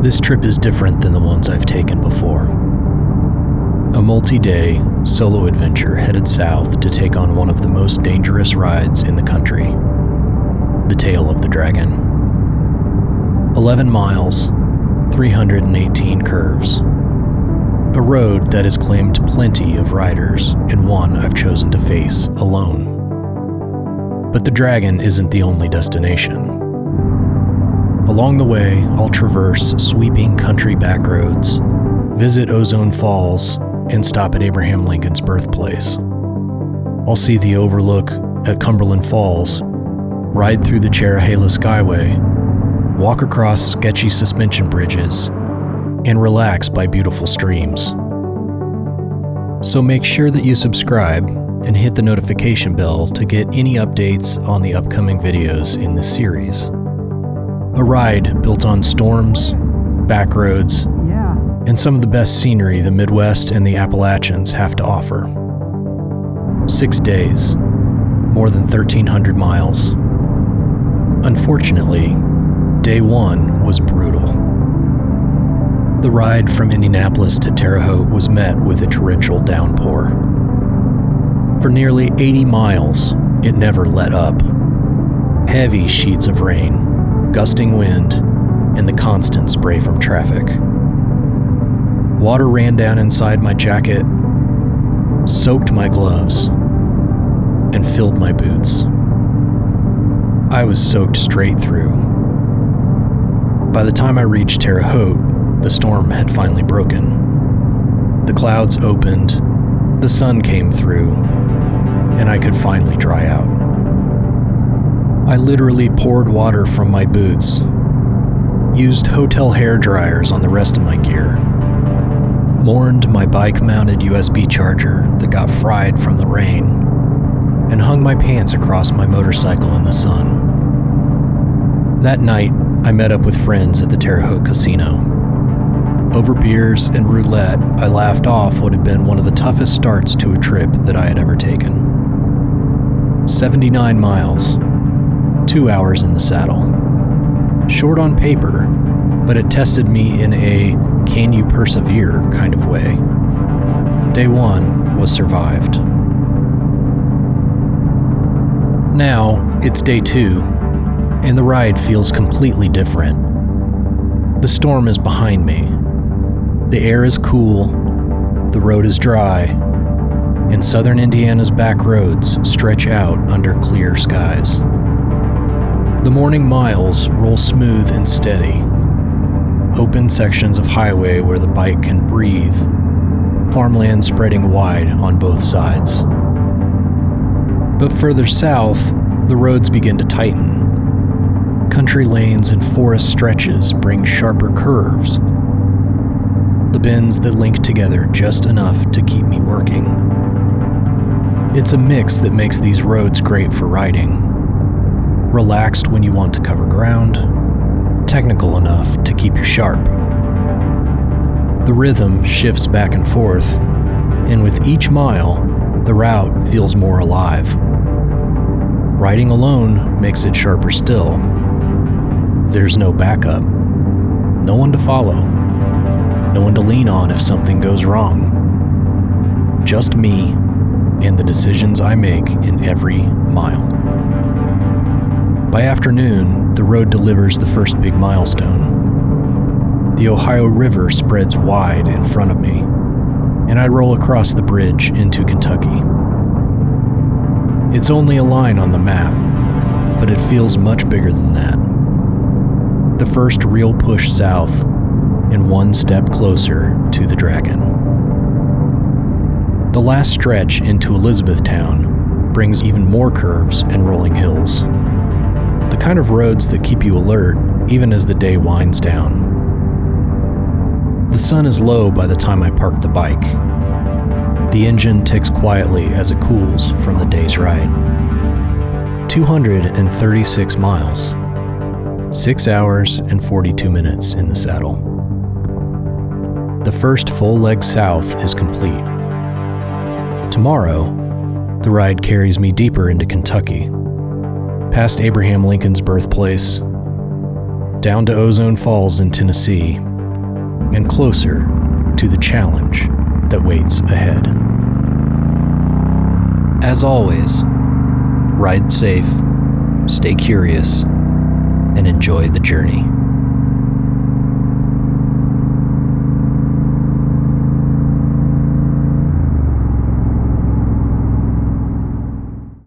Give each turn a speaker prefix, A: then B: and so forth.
A: This trip is different than the ones I've taken before. A multi-day solo adventure headed south to take on one of the most dangerous rides in the country, the Tail of the Dragon. 11 miles, 318 curves. A road that has claimed plenty of riders, and one I've chosen to face alone. But the Dragon isn't the only destination. Along the way, I'll traverse sweeping country backroads, visit Ozone Falls, and stop at Abraham Lincoln's birthplace. I'll see the overlook at Cumberland Falls, ride through the Cherohala Skyway, walk across sketchy suspension bridges, and relax by beautiful streams. So make sure that you subscribe and hit the notification bell to get any updates on the upcoming videos in this series. A ride built on storms, backroads, and some of the best scenery the Midwest and the Appalachians have to offer. 6 days, more than 1,300 miles. Unfortunately, day one was brutal. The ride from Indianapolis to Terre Haute was met with a torrential downpour. For nearly 80 miles, it never let up. Heavy sheets of rain, gusting wind, and the constant spray from traffic. Water ran down inside my jacket, soaked my gloves, and filled my boots. I was soaked straight through. By the time I reached Terre Haute, the storm had finally broken. The clouds opened, the sun came through, and I could finally dry out. I literally poured water from my boots, used hotel hair dryers on the rest of my gear, mourned my bike-mounted USB charger that got fried from the rain, and hung my pants across my motorcycle in the sun. That night, I met up with friends at the Terre Haute Casino. Over beers and roulette, I laughed off what had been one of the toughest starts to a trip that I had ever taken. 79 miles, 2 hours in the saddle. Short on paper, but it tested me in a can you persevere kind of way. Day one was survived. Now, it's day two, and the ride feels completely different. The storm is behind me. The air is cool, the road is dry, and southern Indiana's back roads stretch out under clear skies. The morning miles roll smooth and steady. Open sections of highway where the bike can breathe, farmland spreading wide on both sides. But further south, the roads begin to tighten. Country lanes and forest stretches bring sharper curves. The bends that link together just enough to keep me working. It's a mix that makes these roads great for riding. Relaxed when you want to cover ground, technical enough to keep you sharp. The rhythm shifts back and forth, and with each mile, the route feels more alive. Riding alone makes it sharper still. There's no backup, no one to follow, no one to lean on if something goes wrong. Just me and the decisions I make in every mile. By afternoon, the road delivers the first big milestone. The Ohio River spreads wide in front of me, and I roll across the bridge into Kentucky. It's only a line on the map, but it feels much bigger than that. The first real push south, and one step closer to the Dragon. The last stretch into Elizabethtown brings even more curves and rolling hills. The kind of roads that keep you alert even as the day winds down. The sun is low by the time I park the bike. The engine ticks quietly as it cools from the day's ride. 236 miles. 6 hours and 42 minutes in the saddle. The first full leg south is complete. Tomorrow, the ride carries me deeper into Kentucky, past Abraham Lincoln's birthplace, down to Ozone Falls in Tennessee, and closer to the challenge that waits ahead. As always, ride safe, stay curious, and enjoy the journey.